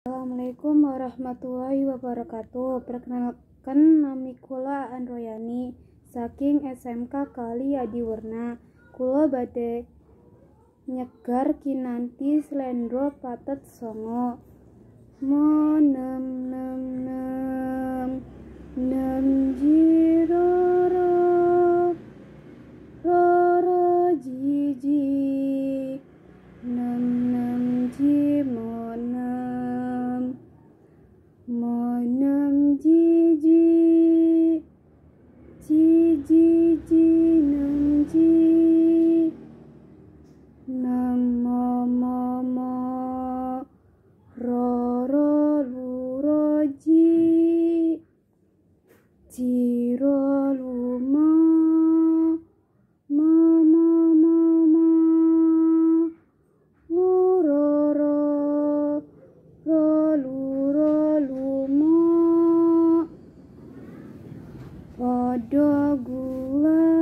Assalamualaikum warahmatullahi wabarakatuh. Perkenalkan, nami kula Androyani saking SMK Kali Adiwerna. Kula badhe nyegar kinanti slendro patet songo. Mo nem nem nem nem jiroro roro jiji nem nem ji mo nem jiji jiji nem ji nam mo ro lu ro ji ro lu mo lu ro lu mo podo gulangan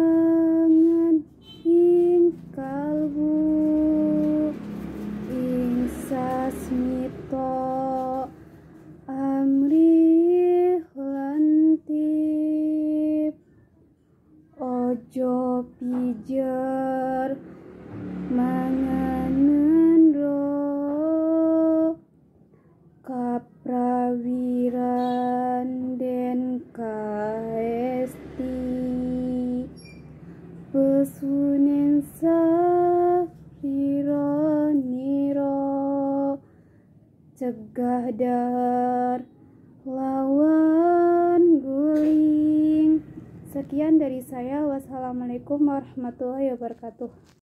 ing kalbu ing sasmito amrih lantip ojo pijer manganen ro kaprawiran den kaesti pesunen safiro niro cegah dahar lawan guling. Sekian dari saya. Wassalamualaikum warahmatullahi wabarakatuh.